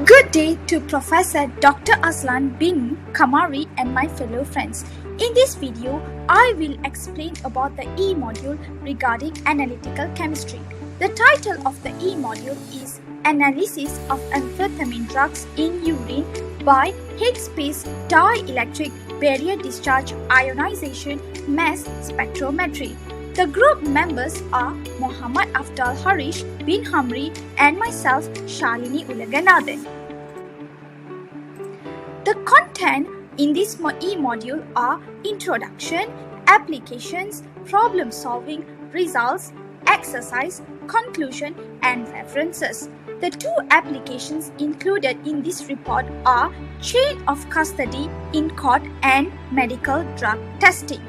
Good day to Professor Dr. Aslan bin Kamari and my fellow friends. In this video, I will explain about the E module regarding analytical chemistry. The title of the E module is Analysis of Amphetamine Drugs in Urine by Headspace Dielectric Barrier Discharge Ionization Mass Spectrometry. The group members are Muhammad Afdal Harish bin Hamri and myself, Shalini Ulaganathan. The content in this e-module are introduction, applications, problem solving, results, exercise, conclusion, and references. The two applications included in this report are chain of custody in court and medical drug testing.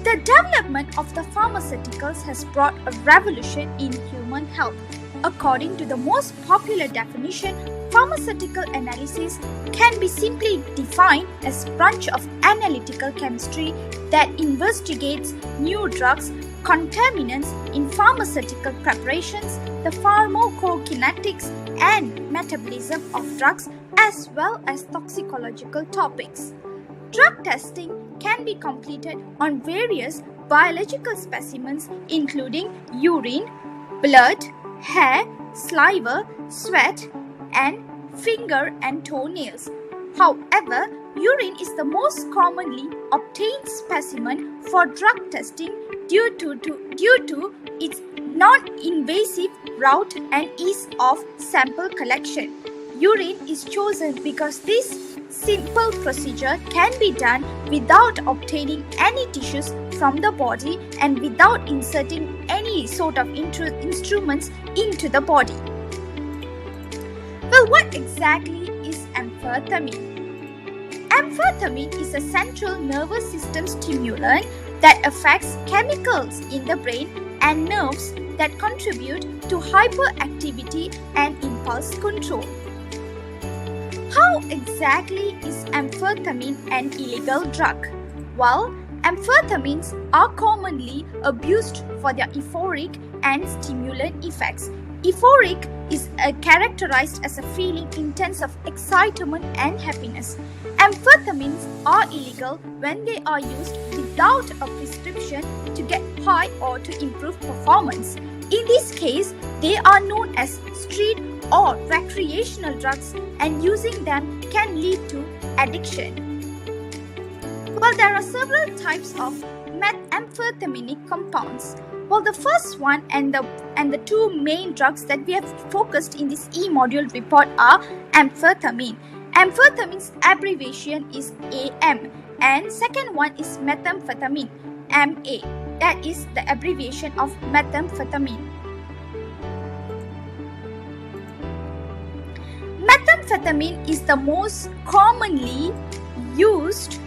The development of the pharmaceuticals has brought a revolution in human health. According to the most popular definition, pharmaceutical analysis can be simply defined as a branch of analytical chemistry that investigates new drugs, contaminants in pharmaceutical preparations, the pharmacokinetics and metabolism of drugs, as well as toxicological topics. Drug testing can be completed on various biological specimens including urine, blood, hair, saliva, sweat, and finger and toenails. However, urine is the most commonly obtained specimen for drug testing due to its non-invasive route and ease of sample collection. Urine is chosen because this simple procedure can be done without obtaining any tissues from the body and without inserting any sort of instruments into the body. Well, what exactly is amphetamine? Amphetamine is a central nervous system stimulant that affects chemicals in the brain and nerves that contribute to hyperactivity and impulse control. How exactly is amphetamine an illegal drug? Well, amphetamines are commonly abused for their euphoric and stimulant effects. Euphoric is characterized as a feeling intense of excitement and happiness. Amphetamines are illegal when they are used without a prescription to get high or to improve performance. In this case, they are known as street or recreational drugs, and using them can lead to addiction. Well, there are several types of methamphetaminic compounds. Well, the first one and the two main drugs that we have focused in this E-module report are amphetamine. Amphetamine's abbreviation is AM, and second one is methamphetamine, MA. That is the abbreviation of methamphetamine. Methamphetamine is the most commonly misused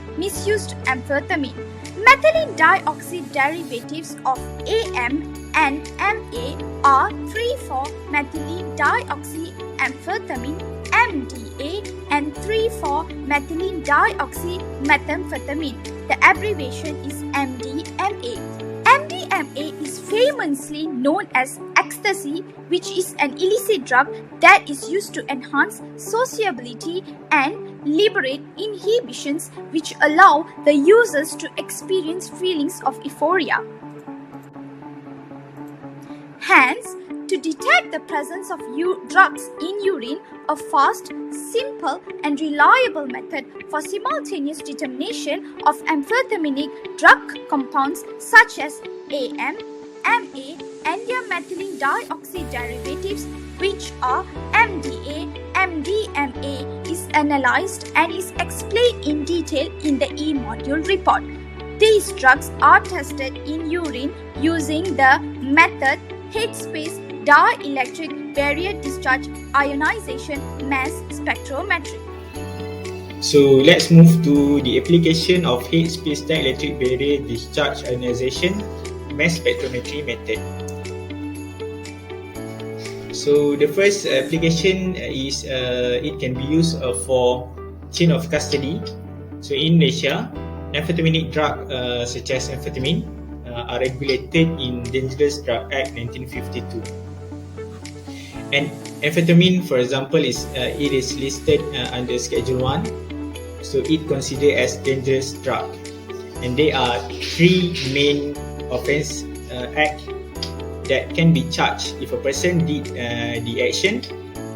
amphetamine. Methylene dioxide derivatives of AM and MA are 3,4-methylene dioxyamphetamine MDA and 3,4-methylene dioxymethamphetamine. The abbreviation is MDMA. MDMA is famously known as ecstasy, which is an illicit drug that is used to enhance sociability and liberate inhibitions which allow the users to experience feelings of euphoria. Hence, to detect the presence of drugs in urine, a fast, simple, and reliable method for simultaneous determination of amphetaminic drug compounds such as AM, MA, and their methylene dioxide derivatives, which are MDA, MDMA, is analyzed and is explained in detail in the E-module report. These drugs are tested in urine using the method Headspace Dielectric Barrier Discharge Ionization Mass Spectrometry. So let's move to the application of Headspace Dielectric Barrier Discharge Ionization Mass Spectrometry method. So the first application is it can be used for chain of custody. So in Malaysia, amphetaminic drug such as amphetamine are regulated in Dangerous Drug Act 1952. And amphetamine, for example, it is listed under Schedule 1, so it considered as dangerous drug. And there are three main offence act that can be charged if a person did the action,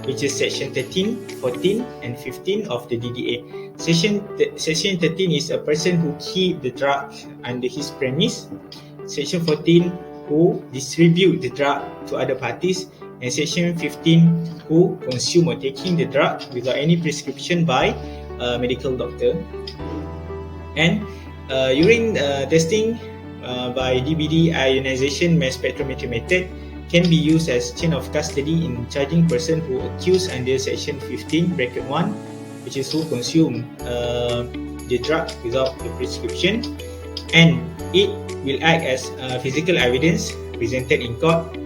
which is Section 13, 14 and 15 of the DDA. Section 13 is a person who keep the drug under his premise. Section 14, who distribute the drug to other parties. And Section 15, who consume or taking the drug without any prescription by a medical doctor. And urine testing by DBD ionization mass spectrometry method can be used as chain of custody in charging person who accused under Section 15 bracket 1, which is who consume the drug without the prescription, and it will act as physical evidence presented in court,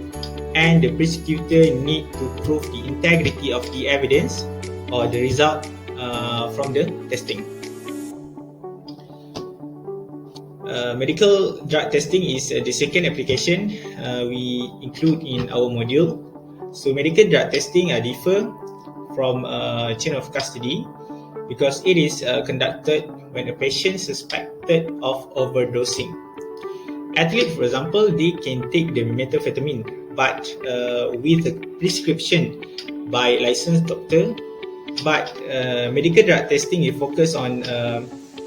and the prosecutor need to prove the integrity of the evidence or the result from the testing. Medical drug testing is the second application we include in our module. So medical drug testing differ from chain of custody because it is conducted when a patient suspected of overdosing. Athletes, for example, they can take the methamphetamine, but with a prescription by licensed doctor. But medical drug testing is focused on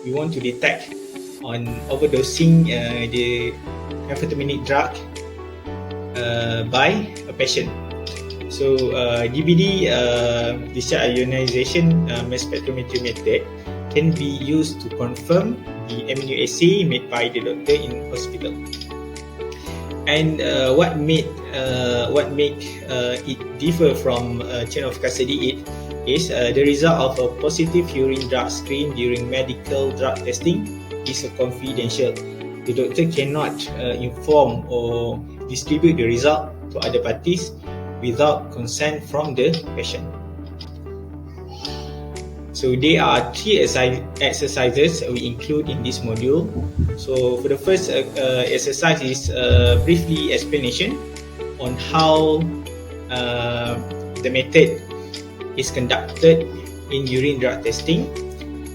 we want to detect on overdosing the amphetaminic drug by a patient. So DBD discharge ionization mass spectrometry method can be used to confirm the immunoassay made by the doctor in hospital. And what make it differ from chain of custody is the result of a positive urine drug screen during medical drug testing is confidential. The doctor cannot inform or distribute the result to other parties without consent from the patient. So there are three exercises we include in this module. So for the first exercise is briefly explanation on how the method is conducted in urine drug testing.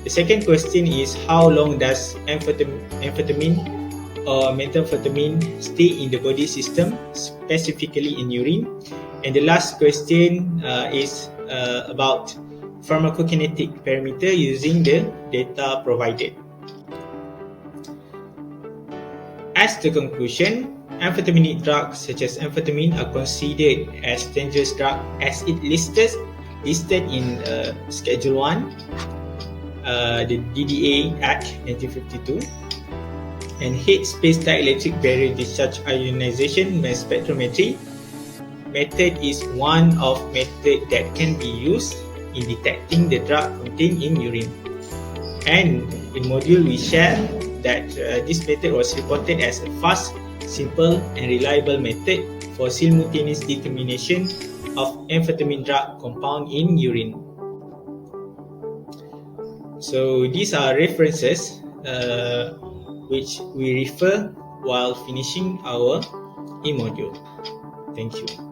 The second question is how long does amphetamine or methamphetamine stay in the body system, specifically in urine? And the last question is about pharmacokinetic parameter using the data provided. As the conclusion, amphetaminic drugs such as amphetamine are considered as dangerous drugs as it listed in Schedule 1, the DDA Act 1952, and head-space dielectric barrier discharge ionization mass spectrometry method is one of methods that can be used in detecting the drug contained in urine. And in module we share that this method was reported as a fast, simple and reliable method for simultaneous determination of amphetamine drug compound in urine. So these are references which we refer while finishing our e-module. Thank you.